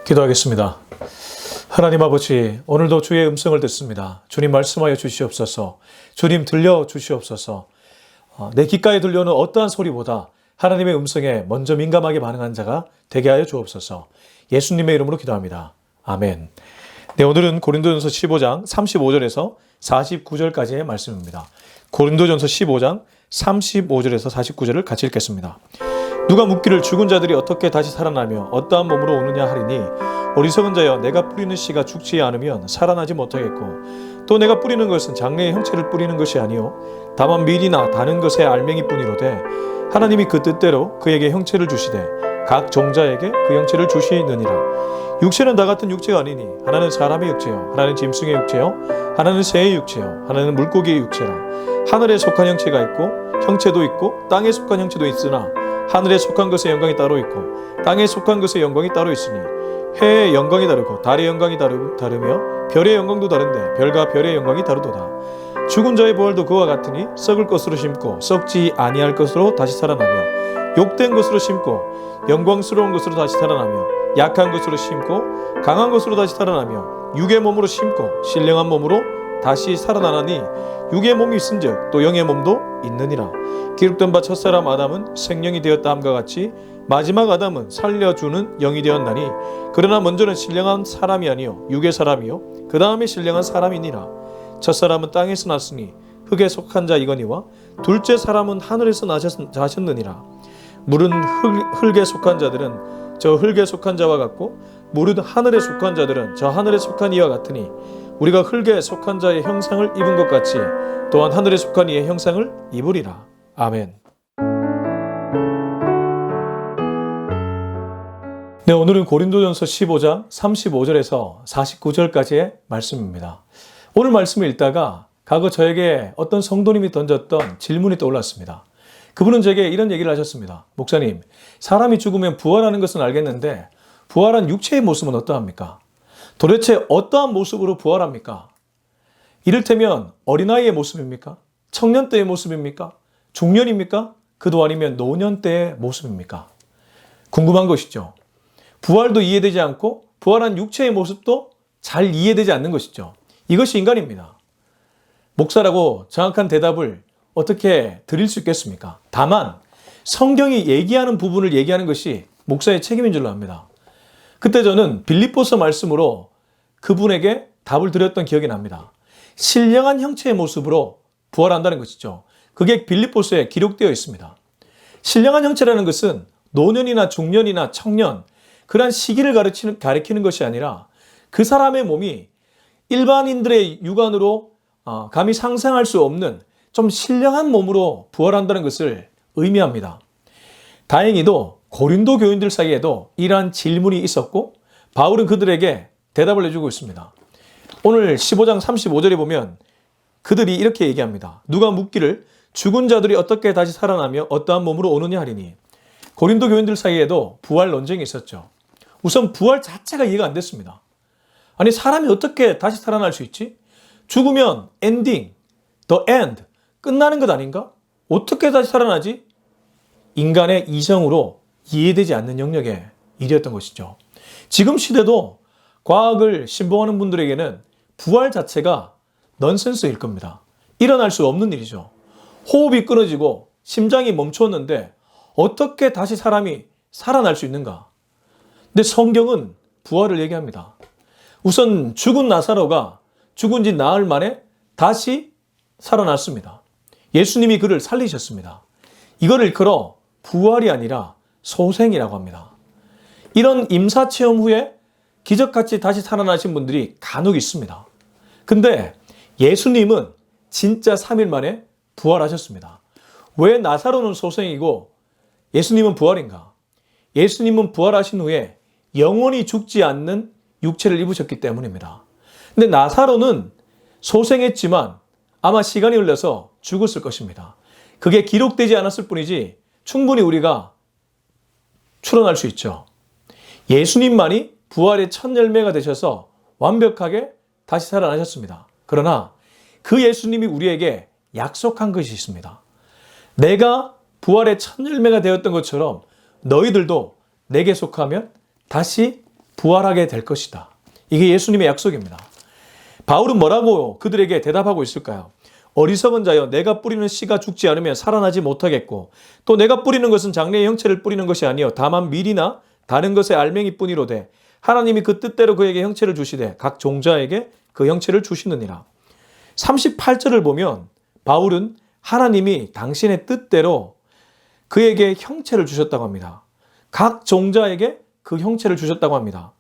기도하겠습니다. 하나님 아버지, 오늘도 주의 음성을 듣습니다. 주님 말씀하여 주시옵소서. 주님 들려 주시옵소서. 내 귓가에 들려오는 어떠한 소리보다 하나님의 음성에 먼저 민감하게 반응한 자가 되게 하여 주옵소서. 예수님의 이름으로 기도합니다. 아멘. 네, 오늘은 고린도전서 15장 35절에서 49절까지의 말씀입니다. 고린도전서 15장 35절에서 49절을 같이 읽겠습니다. 누가 묻기를 죽은 자들이 어떻게 다시 살아나며 어떠한 몸으로 오느냐 하리니, 어리석은 자여, 내가 뿌리는 씨가 죽지 않으면 살아나지 못하겠고, 또 내가 뿌리는 것은 장래의 형체를 뿌리는 것이 아니요 다만 밀이나 다는 것의 알맹이뿐이로되, 하나님이 그 뜻대로 그에게 형체를 주시되 각 종자에게 그 형체를 주시느니라. 육체는 다 같은 육체가 아니니, 하나는 사람의 육체요, 하나는 짐승의 육체요, 하나는 새의 육체요, 하나는 물고기의 육체라. 하늘에 속한 형체가 있고 형체도 있고 땅에 속한 형체도 있으나, 하늘에 속한 것의 영광이 따로 있고 땅에 속한 것의 영광이 따로 있으니, 해의 영광이 다르고 달의 영광이 다르며 별의 영광도 다른데 별과 별의 영광이 다르도다. 죽은 자의 부활도 그와 같으니, 썩을 것으로 심고 썩지 아니할 것으로 다시 살아나며, 욕된 것으로 심고 영광스러운 것으로 다시 살아나며, 약한 것으로 심고 강한 것으로 다시 살아나며, 육의 몸으로 심고 신령한 몸으로 다시 살아나나니, 육의 몸이 있은즉 또 영의 몸도 있느니라. 기록된 바 첫사람 아담은 생령이 되었다 함과 같이 마지막 아담은 살려주는 영이 되었나니, 그러나 먼저는 신령한 사람이 아니요 육의 사람이요 그 다음에 신령한 사람이니라. 첫사람은 땅에서 났으니 흙에 속한 자이거니와, 둘째 사람은 하늘에서 나셨느니라. 물은 흙에 속한 자들은 저 흙에 속한 자와 같고, 물은 하늘에 속한 자들은 저 하늘에 속한 이와 같으니, 우리가 흙에 속한 자의 형상을 입은 것 같이 또한 하늘에 속한 이의 형상을 입으리라. 아멘. 네, 오늘은 고린도전서 15장 35절에서 49절까지의 말씀입니다. 오늘 말씀을 읽다가 과거 저에게 어떤 성도님이 던졌던 질문이 떠올랐습니다. 그분은 제게 이런 얘기를 하셨습니다. 목사님, 사람이 죽으면 부활하는 것은 알겠는데 부활한 육체의 모습은 어떠합니까? 도대체 어떠한 모습으로 부활합니까? 이를테면 어린아이의 모습입니까? 청년 때의 모습입니까? 중년입니까? 그도 아니면 노년 때의 모습입니까? 궁금한 것이죠. 부활도 이해되지 않고 부활한 육체의 모습도 잘 이해되지 않는 것이죠. 이것이 인간입니다. 목사라고 정확한 대답을 어떻게 드릴 수 있겠습니까? 다만 성경이 얘기하는 부분을 얘기하는 것이 목사의 책임인 줄로 압니다. 그때 저는 빌립보서 말씀으로 그분에게 답을 드렸던 기억이 납니다. 신령한 형체의 모습으로 부활한다는 것이죠. 그게 빌립보서에 기록되어 있습니다. 신령한 형체라는 것은 노년이나 중년이나 청년, 그러한 시기를 가리키는 것이 아니라 그 사람의 몸이 일반인들의 육안으로 감히 상상할 수 없는 좀 신령한 몸으로 부활한다는 것을 의미합니다. 다행히도 고린도 교인들 사이에도 이러한 질문이 있었고, 바울은 그들에게 대답을 해주고 있습니다. 오늘 15장 35절에 보면 그들이 이렇게 얘기합니다. 누가 묻기를 죽은 자들이 어떻게 다시 살아나며 어떠한 몸으로 오느냐 하리니. 고린도 교인들 사이에도 부활 논쟁이 있었죠. 우선 부활 자체가 이해가 안 됐습니다. 아니, 사람이 어떻게 다시 살아날 수 있지? 죽으면 엔딩, the end, 끝나는 것 아닌가? 어떻게 다시 살아나지? 인간의 이성으로 이해되지 않는 영역의 일이었던 것이죠. 지금 시대도 과학을 신봉하는 분들에게는 부활 자체가 넌센스일 겁니다. 일어날 수 없는 일이죠. 호흡이 끊어지고 심장이 멈췄는데 어떻게 다시 사람이 살아날 수 있는가? 근데 성경은 부활을 얘기합니다. 우선 죽은 나사로가 죽은 지 나흘 만에 다시 살아났습니다. 예수님이 그를 살리셨습니다. 이거를 일컬어 부활이 아니라 소생이라고 합니다. 이런 임사체험 후에 기적같이 다시 살아나신 분들이 간혹 있습니다. 근데 예수님은 진짜 3일 만에 부활하셨습니다. 왜 나사로는 소생이고 예수님은 부활인가? 예수님은 부활하신 후에 영원히 죽지 않는 육체를 입으셨기 때문입니다. 근데 나사로는 소생했지만 아마 시간이 흘러서 죽었을 것입니다. 그게 기록되지 않았을 뿐이지 충분히 우리가 추론할 수 있죠. 예수님만이 부활의 첫 열매가 되셔서 완벽하게 다시 살아나셨습니다. 그러나 그 예수님이 우리에게 약속한 것이 있습니다. 내가 부활의 첫 열매가 되었던 것처럼 너희들도 내게 속하면 다시 부활하게 될 것이다. 이게 예수님의 약속입니다. 바울은 뭐라고 그들에게 대답하고 있을까요? 어리석은 자여, 내가 뿌리는 씨가 죽지 않으면 살아나지 못하겠고, 또 내가 뿌리는 것은 장래의 형체를 뿌리는 것이 아니요 다만 밀이나 다른 것의 알맹이뿐이로되 하나님이 그 뜻대로 그에게 형체를 주시되 각 종자에게 그 형체를 주시느니라. 38절을 보면 바울은 하나님이 당신의 뜻대로 그에게 형체를 주셨다고 합니다. 각 종자에게 그 형체를 주셨다고 합니다.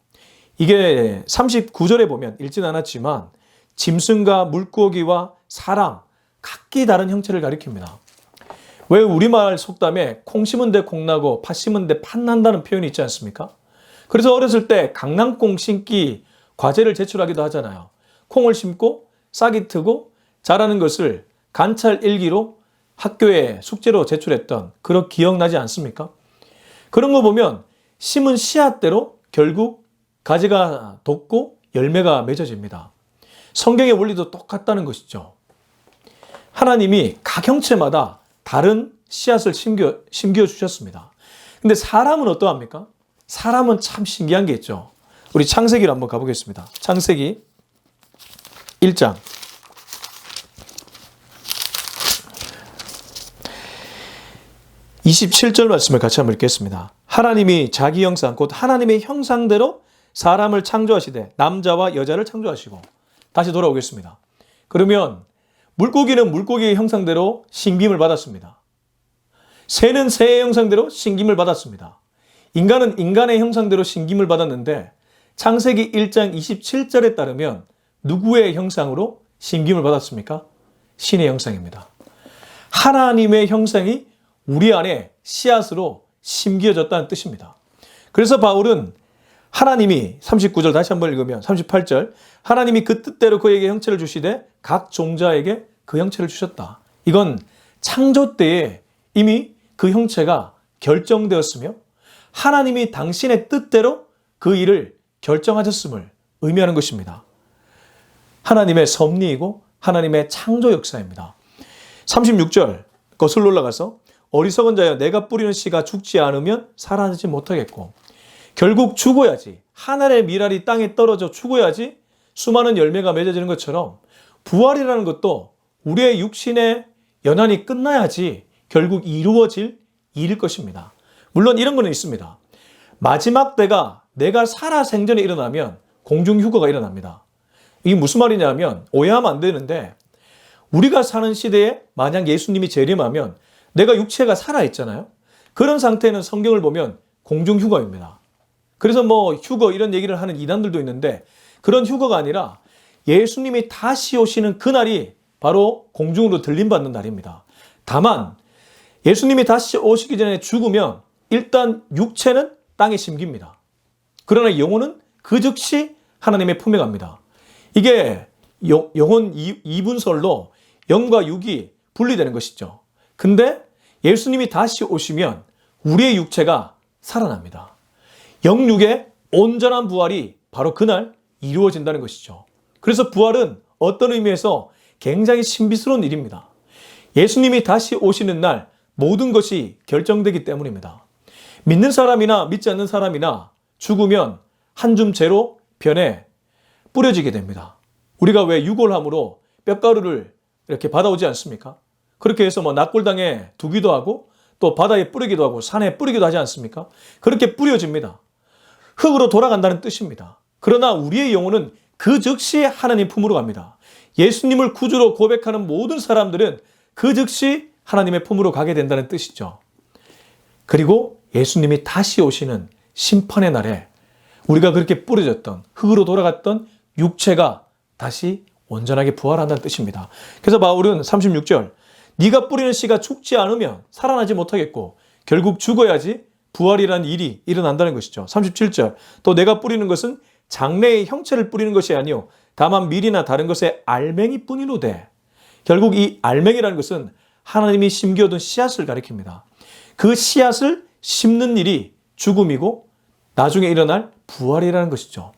이게 39절에 보면 읽진 않았지만 짐승과 물고기와 사람, 각기 다른 형체를 가리킵니다. 왜 우리말 속담에 콩 심은 데 콩 나고 팥 심은 데 팥 난다는 표현이 있지 않습니까? 그래서 어렸을 때 강낭콩 심기 과제를 제출하기도 하잖아요. 콩을 심고 싹이 트고 자라는 것을 관찰 일기로 학교에 숙제로 제출했던 그런 기억나지 않습니까? 그런 거 보면 심은 씨앗대로 결국 가지가 돋고 열매가 맺어집니다. 성경의 원리도 똑같다는 것이죠. 하나님이 각 형체마다 다른 씨앗을 심겨 주셨습니다. 근데 사람은 어떠합니까? 사람은 참 신기한 게 있죠. 우리 창세기를 한번 가보겠습니다. 창세기 1장. (27절) 말씀을 같이 한번 읽겠습니다. 하나님이 자기 형상 곧 하나님의 형상대로 사람을 창조하시되 남자와 여자를 창조하시고. 다시 돌아오겠습니다. 그러면 물고기는 물고기의 형상대로 신김을 받았습니다. 새는 새의 형상대로 신김을 받았습니다. 인간은 인간의 형상대로 신김을 받았는데 창세기 1장 27절에 따르면 누구의 형상으로 신김을 받았습니까? 신의 형상입니다. 하나님의 형상이 우리 안에 씨앗으로 심겨졌다는 뜻입니다. 그래서 바울은 하나님이 39절 다시 한번 읽으면 38절 하나님이 그 뜻대로 그에게 형체를 주시되 각 종자에게 그 형체를 주셨다. 이건 창조 때에 이미 그 형체가 결정되었으며 하나님이 당신의 뜻대로 그 일을 결정하셨음을 의미하는 것입니다. 하나님의 섭리이고 하나님의 창조 역사입니다. 36절 거슬러 올라가서 어리석은 자여, 내가 뿌리는 씨가 죽지 않으면 살아나지 못하겠고, 결국 죽어야지, 하늘의 밀알이 땅에 떨어져 죽어야지 수많은 열매가 맺어지는 것처럼 부활이라는 것도 우리의 육신의 연한이 끝나야지 결국 이루어질 일일 것입니다. 물론 이런 거는 있습니다. 마지막 때가 내가 살아 생전에 일어나면 공중휴거가 일어납니다. 이게 무슨 말이냐면 오해하면 안 되는데, 우리가 사는 시대에 만약 예수님이 재림하면 내가 육체가 살아있잖아요. 그런 상태는 성경을 보면 공중휴거입니다. 그래서 뭐 휴거 이런 얘기를 하는 이단들도 있는데, 그런 휴거가 아니라 예수님이 다시 오시는 그날이 바로 공중으로 들림받는 날입니다. 다만 예수님이 다시 오시기 전에 죽으면 일단 육체는 땅에 심깁니다. 그러나 영혼은 그 즉시 하나님의 품에 갑니다. 이게 영혼 이분설로 영과 육이 분리되는 것이죠. 근데 예수님이 다시 오시면 우리의 육체가 살아납니다. 영육의 온전한 부활이 바로 그날 이루어진다는 것이죠. 그래서 부활은 어떤 의미에서 굉장히 신비스러운 일입니다. 예수님이 다시 오시는 날 모든 것이 결정되기 때문입니다. 믿는 사람이나 믿지 않는 사람이나 죽으면 한 줌 재로 변해 뿌려지게 됩니다. 우리가 왜 유골함으로 뼈가루를 이렇게 받아오지 않습니까? 그렇게 해서 뭐 낙골당에 두기도 하고 또 바다에 뿌리기도 하고 산에 뿌리기도 하지 않습니까? 그렇게 뿌려집니다. 흙으로 돌아간다는 뜻입니다. 그러나 우리의 영혼은 그 즉시 하나님 품으로 갑니다. 예수님을 구주로 고백하는 모든 사람들은 그 즉시 하나님의 품으로 가게 된다는 뜻이죠. 그리고 예수님이 다시 오시는 심판의 날에 우리가 그렇게 뿌려졌던 흙으로 돌아갔던 육체가 다시 온전하게 부활한다는 뜻입니다. 그래서 바울은 36절 네가 뿌리는 씨가 죽지 않으면 살아나지 못하겠고 결국 죽어야지 부활이라는 일이 일어난다는 것이죠. 37절 또 내가 뿌리는 것은 장래의 형체를 뿌리는 것이 아니요 다만 밀이나 다른 것의 알맹이 뿐이로되. 결국 이 알맹이라는 것은 하나님이 심겨둔 씨앗을 가리킵니다. 그 씨앗을 심는 일이 죽음이고 나중에 일어날 부활이라는 것이죠.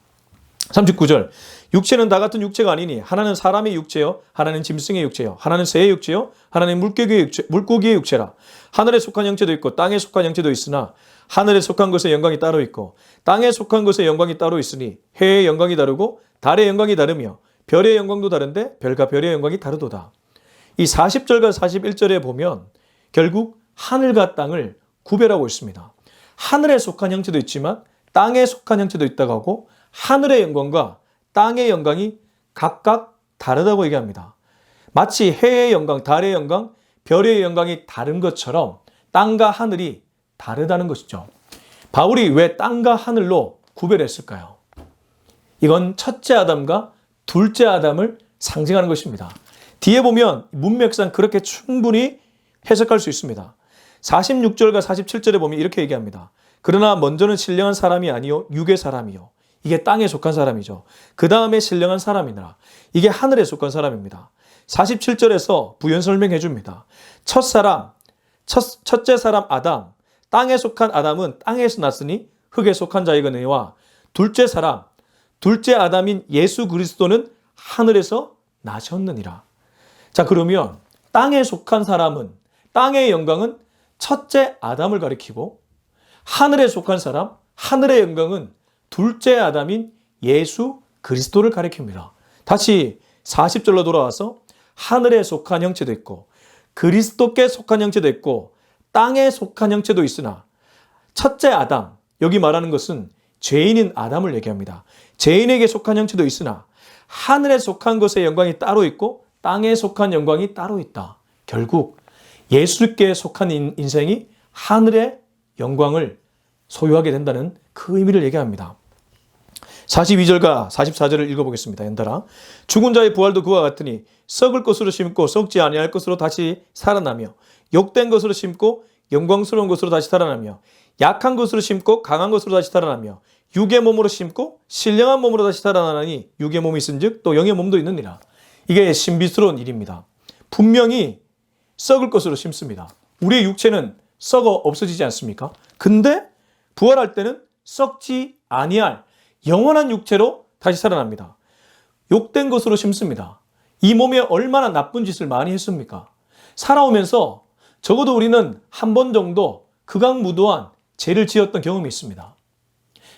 39절. 육체는 다 같은 육체가 아니니 하나는 사람의 육체요, 하나는 짐승의 육체요, 하나는 새의 육체요, 하나는 물고기의 육체라. 하늘에 속한 형체도 있고 땅에 속한 형체도 있으나 하늘에 속한 것의 영광이 따로 있고 땅에 속한 것의 영광이 따로 있으니 해의 영광이 다르고 달의 영광이 다르며 별의 영광도 다른데 별과 별의 영광이 다르도다. 이 40절과 41절에 보면 결국 하늘과 땅을 구별하고 있습니다. 하늘에 속한 형체도 있지만 땅에 속한 형체도 있다고 하고 하늘의 영광과 땅의 영광이 각각 다르다고 얘기합니다. 마치 해의 영광, 달의 영광, 별의 영광이 다른 것처럼 땅과 하늘이 다르다는 것이죠. 바울이 왜 땅과 하늘로 구별했을까요? 이건 첫째 아담과 둘째 아담을 상징하는 것입니다. 뒤에 보면 문맥상 그렇게 충분히 해석할 수 있습니다. 46절과 47절에 보면 이렇게 얘기합니다. 그러나 먼저는 신령한 사람이 아니요 육의 사람이요. 이게 땅에 속한 사람이죠. 그 다음에 신령한 사람이니라. 이게 하늘에 속한 사람입니다. 47절에서 부연 설명해 줍니다. 첫째 사람 아담, 땅에 속한 아담은 땅에서 났으니 흙에 속한 자이거니와 둘째 아담인 예수 그리스도는 하늘에서 나셨느니라. 자, 그러면 땅에 속한 사람은, 땅의 영광은 첫째 아담을 가리키고 하늘에 속한 사람, 하늘의 영광은 둘째 아담인 예수 그리스도를 가리킵니다. 다시 40절로 돌아와서 하늘에 속한 형체도 있고 그리스도께 속한 형체도 있고 땅에 속한 형체도 있으나 첫째 아담, 여기 말하는 것은 죄인인 아담을 얘기합니다. 죄인에게 속한 형체도 있으나 하늘에 속한 것의 영광이 따로 있고 땅에 속한 영광이 따로 있다. 결국 예수께 속한 인생이 하늘의 영광을 소유하게 된다는 그 의미를 얘기합니다. 42절과 44절을 읽어보겠습니다. 연달아. 죽은 자의 부활도 그와 같으니 썩을 것으로 심고 썩지 아니할 것으로 다시 살아나며 욕된 것으로 심고 영광스러운 것으로 다시 살아나며 약한 것으로 심고 강한 것으로 다시 살아나며 육의 몸으로 심고 신령한 몸으로 다시 살아나니 육의 몸이 있은즉 또 영의 몸도 있느니라. 이게 신비스러운 일입니다. 분명히 썩을 것으로 심습니다. 우리의 육체는 썩어 없어지지 않습니까? 근데 부활할 때는 썩지 아니할 영원한 육체로 다시 살아납니다. 욕된 것으로 심습니다. 이 몸에 얼마나 나쁜 짓을 많이 했습니까? 살아오면서 적어도 우리는 한 번 정도 극악무도한 죄를 지었던 경험이 있습니다.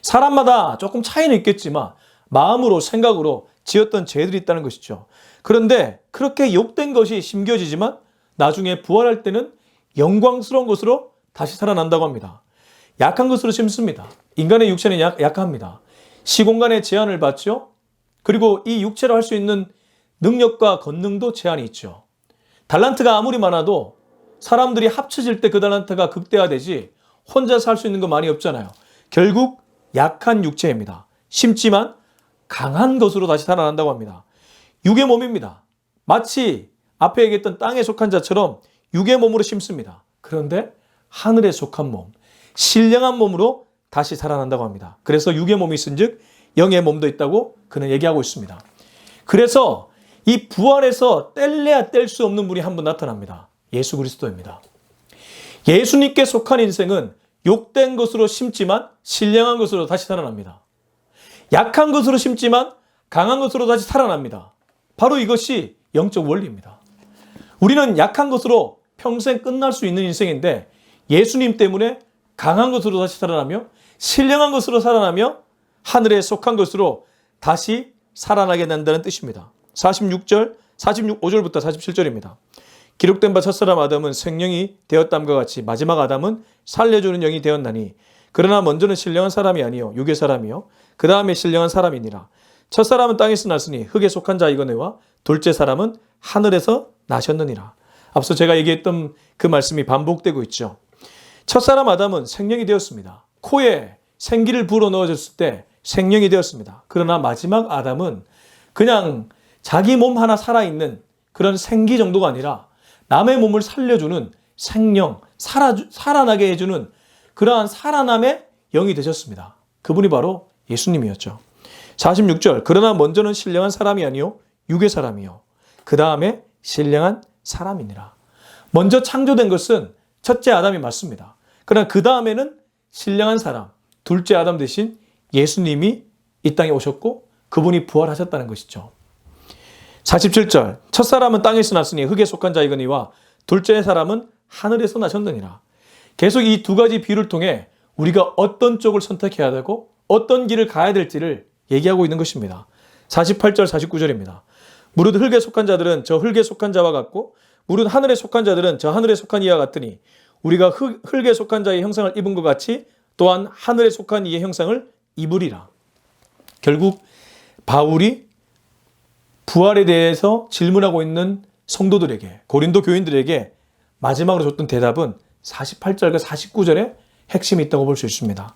사람마다 조금 차이는 있겠지만 마음으로 생각으로 지었던 죄들이 있다는 것이죠. 그런데 그렇게 욕된 것이 심겨지지만 나중에 부활할 때는 영광스러운 것으로 다시 살아난다고 합니다. 약한 것으로 심습니다. 인간의 육체는 약합니다. 시공간의 제한을 받죠. 그리고 이 육체로 할 수 있는 능력과 권능도 제한이 있죠. 달란트가 아무리 많아도 사람들이 합쳐질 때 그 달란트가 극대화되지 혼자서 할 수 있는 거 많이 없잖아요. 결국 약한 육체입니다. 심지만 강한 것으로 다시 살아난다고 합니다. 육의 몸입니다. 마치 앞에 얘기했던 땅에 속한 자처럼 육의 몸으로 심습니다. 그런데 하늘에 속한 몸, 신령한 몸으로 다시 살아난다고 합니다. 그래서 육의 몸이 있은즉 영의 몸도 있다고 그는 얘기하고 있습니다. 그래서 이 부활에서 뗄래야 뗄 수 없는 분이 한 분 나타납니다. 예수 그리스도입니다. 예수님께 속한 인생은 욕된 것으로 심지만 신령한 것으로 다시 살아납니다. 약한 것으로 심지만 강한 것으로 다시 살아납니다. 바로 이것이 영적 원리입니다. 우리는 약한 것으로 평생 끝날 수 있는 인생인데 예수님 때문에 강한 것으로 다시 살아나며 신령한 것으로 살아나며 하늘에 속한 것으로 다시 살아나게 된다는 뜻입니다. 5절부터 47절입니다. 기록된 바 첫사람 아담은 생명이 되었담과 같이 마지막 아담은 살려주는 영이 되었나니 그러나 먼저는 신령한 사람이 아니요 육의 사람이요 그 다음에 신령한 사람이니라. 첫사람은 땅에서 났으니 흙에 속한 자이거니와 둘째 사람은 하늘에서 나셨느니라. 앞서 제가 얘기했던 그 말씀이 반복되고 있죠. 첫사람 아담은 생명이 되었습니다. 코에 생기를 불어넣어줬을 때 생명이 되었습니다. 그러나 마지막 아담은 그냥 자기 몸 하나 살아있는 그런 생기 정도가 아니라 남의 몸을 살려주는 생명, 살아나게 해주는 그러한 살아남의 영이 되셨습니다. 그분이 바로 예수님이었죠. 46절, 그러나 먼저는 신령한 사람이 아니요 육의 사람이요 그 다음에 신령한 사람이니라. 먼저 창조된 것은 첫째 아담이 맞습니다. 그러나 그 다음에는 신령한 사람, 둘째 아담 대신 예수님이 이 땅에 오셨고 그분이 부활하셨다는 것이죠. 47절 첫사람은 땅에서 났으니 흙에 속한 자이거니와 둘째 사람은 하늘에서 나셨느니라. 계속 이 두 가지 비유를 통해 우리가 어떤 쪽을 선택해야 되고 어떤 길을 가야 될지를 얘기하고 있는 것입니다. 48절 49절입니다. 무릇 흙에 속한 자들은 저 흙에 속한 자와 같고 무릇 하늘에 속한 자들은 저 하늘에 속한 이와 같으니 우리가 흙에 속한 자의 형상을 입은 것 같이 또한 하늘에 속한 이의 형상을 입으리라. 결국 바울이 부활에 대해서 질문하고 있는 성도들에게, 고린도 교인들에게 마지막으로 줬던 대답은 48절과 49절에 핵심이 있다고 볼 수 있습니다.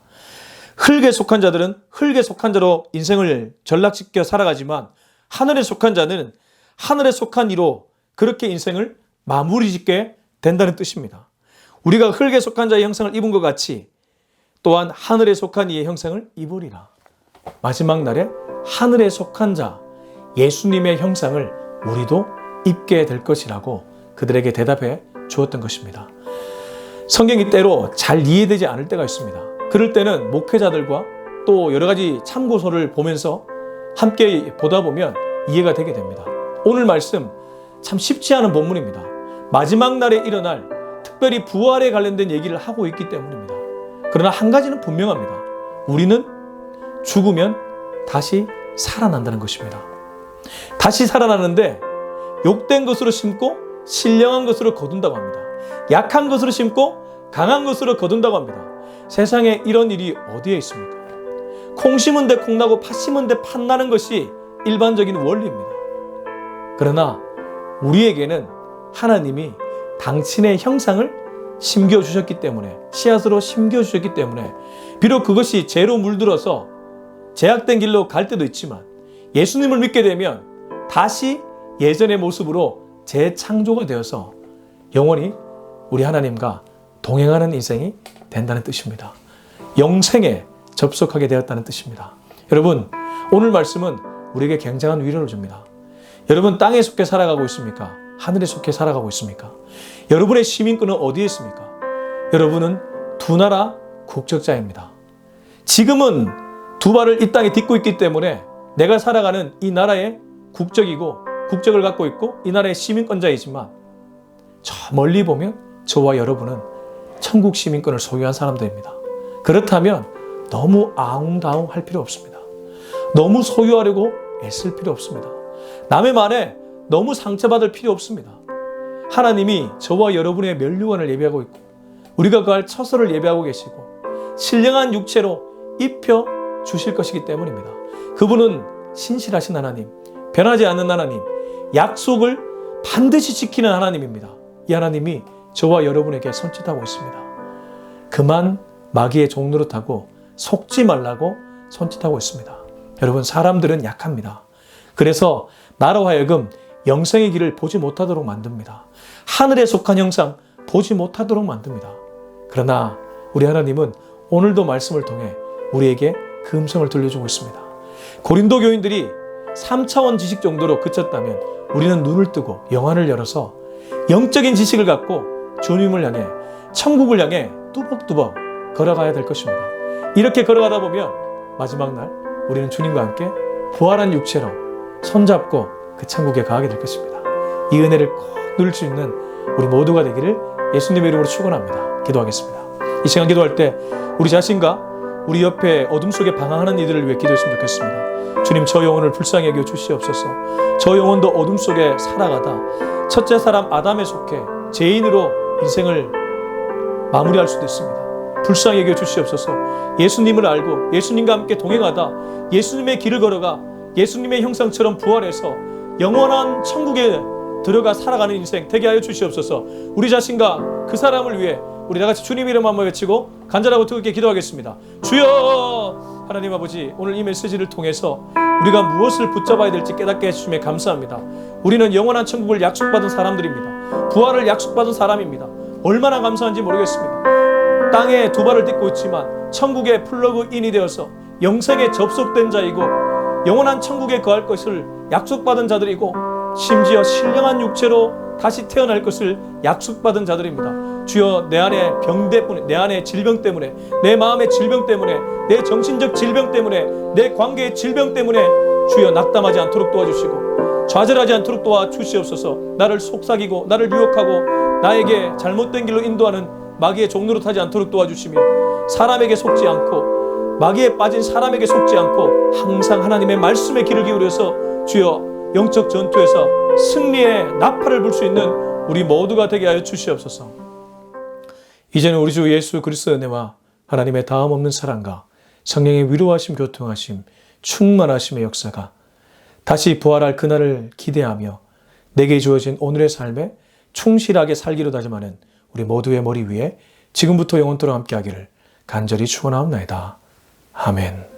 흙에 속한 자들은 흙에 속한 자로 인생을 전락시켜 살아가지만 하늘에 속한 자는 하늘에 속한 이로 그렇게 인생을 마무리 짓게 된다는 뜻입니다. 우리가 흙에 속한 자의 형상을 입은 것 같이 또한 하늘에 속한 이의 형상을 입으리라. 마지막 날에 하늘에 속한 자, 예수님의 형상을 우리도 입게 될 것이라고 그들에게 대답해 주었던 것입니다. 성경이 때로 잘 이해되지 않을 때가 있습니다. 그럴 때는 목회자들과 또 여러 가지 참고서를 보면서 함께 보다 보면 이해가 되게 됩니다. 오늘 말씀 참 쉽지 않은 본문입니다. 마지막 날에 일어날 특별히 부활에 관련된 얘기를 하고 있기 때문입니다. 그러나 한 가지는 분명합니다. 우리는 죽으면 다시 살아난다는 것입니다. 다시 살아나는데 욕된 것으로 심고 신령한 것으로 거둔다고 합니다. 약한 것으로 심고 강한 것으로 거둔다고 합니다. 세상에 이런 일이 어디에 있습니까? 콩 심은 데 콩 나고 팥 심은 데 팥 나는 것이 일반적인 원리입니다. 그러나 우리에게는 하나님이 당신의 형상을 심겨주셨기 때문에, 씨앗으로 심겨주셨기 때문에 비록 그것이 죄로 물들어서 제약된 길로 갈 때도 있지만 예수님을 믿게 되면 다시 예전의 모습으로 재창조가 되어서 영원히 우리 하나님과 동행하는 인생이 된다는 뜻입니다. 영생에 접속하게 되었다는 뜻입니다. 여러분, 오늘 말씀은 우리에게 굉장한 위로를 줍니다. 여러분, 땅에 속해 살아가고 있습니까? 하늘에 속해 살아가고 있습니까? 여러분의 시민권은 어디에 있습니까? 여러분은 두 나라 국적자입니다. 지금은 두 발을 이 땅에 딛고 있기 때문에 내가 살아가는 이 나라의 국적이고 국적을 갖고 있고 이 나라의 시민권자이지만 저 멀리 보면 저와 여러분은 천국 시민권을 소유한 사람들입니다. 그렇다면 너무 아웅다웅 할 필요 없습니다. 너무 소유하려고 애쓸 필요 없습니다. 남의 말에 너무 상처받을 필요 없습니다. 하나님이 저와 여러분의 면류관을 예비하고 있고 우리가 거할 처소를 예비하고 계시고 신령한 육체로 입혀 주실 것이기 때문입니다. 그분은 신실하신 하나님, 변하지 않는 하나님, 약속을 반드시 지키는 하나님입니다. 이 하나님이 저와 여러분에게 손짓하고 있습니다. 그만 마귀의 종노릇하고 속지 말라고 손짓하고 있습니다. 여러분, 사람들은 약합니다. 그래서 나로 하여금 영생의 길을 보지 못하도록 만듭니다. 하늘에 속한 형상 보지 못하도록 만듭니다. 그러나 우리 하나님은 오늘도 말씀을 통해 우리에게 그 음성을 들려주고 있습니다. 고린도 교인들이 3차원 지식 정도로 그쳤다면 우리는 눈을 뜨고 영안을 열어서 영적인 지식을 갖고 주님을 향해, 천국을 향해 뚜벅뚜벅 걸어가야 될 것입니다. 이렇게 걸어가다 보면 마지막 날 우리는 주님과 함께 부활한 육체로 손잡고 그 천국에 가게 될 것입니다. 이 은혜를 꼭 누릴 수 있는 우리 모두가 되기를 예수님의 이름으로 축원합니다. 기도하겠습니다. 이 시간 기도할 때 우리 자신과 우리 옆에 어둠 속에 방황하는 이들을 위해 기도했으면 좋겠습니다. 주님, 저 영혼을 불쌍히 여겨 주시옵소서. 저 영혼도 어둠 속에 살아가다 첫째 사람 아담에 속해 죄인으로 인생을 마무리할 수도 있습니다. 불쌍히 여겨 주시옵소서. 예수님을 알고 예수님과 함께 동행하다 예수님의 길을 걸어가 예수님의 형상처럼 부활해서 영원한 천국에 들어가 살아가는 인생 되게 하여 주시옵소서. 우리 자신과 그 사람을 위해 우리 다 같이 주님 이름 한번 외치고 간절하고 뜨겁게 기도하겠습니다. 주여! 하나님 아버지, 오늘 이 메시지를 통해서 우리가 무엇을 붙잡아야 될지 깨닫게 해주심에 감사합니다. 우리는 영원한 천국을 약속받은 사람들입니다. 부활을 약속받은 사람입니다. 얼마나 감사한지 모르겠습니다. 땅에 두 발을 딛고 있지만 천국에 플러그인이 되어서 영생에 접속된 자이고 영원한 천국에 거할 것을 약속받은 자들이고 심지어 신령한 육체로 다시 태어날 것을 약속받은 자들입니다. 주여, 내 안에 내 안에 질병 때문에, 내 마음의 질병 때문에, 내 정신적 질병 때문에, 내 관계의 질병 때문에 주여 낙담하지 않도록 도와주시고 좌절하지 않도록 도와주시옵소서. 나를 속삭이고 나를 유혹하고 나에게 잘못된 길로 인도하는 마귀의 종로로 타지 않도록 도와주시며 사람에게 속지 않고 마귀에 빠진 사람에게 속지 않고 항상 하나님의 말씀에 귀를 기울여서 주여 영적 전투에서 승리의 나팔을 불 수 있는 우리 모두가 되게 하여 주시옵소서. 이제는 우리 주 예수 그리스도의 은혜와 하나님의 다음 없는 사랑과 성령의 위로하심 교통하심 충만하심의 역사가 다시 부활할 그날을 기대하며 내게 주어진 오늘의 삶에 충실하게 살기로 다짐하는 우리 모두의 머리 위에 지금부터 영원토록 함께하기를 간절히 축원하옵나이다. 아멘.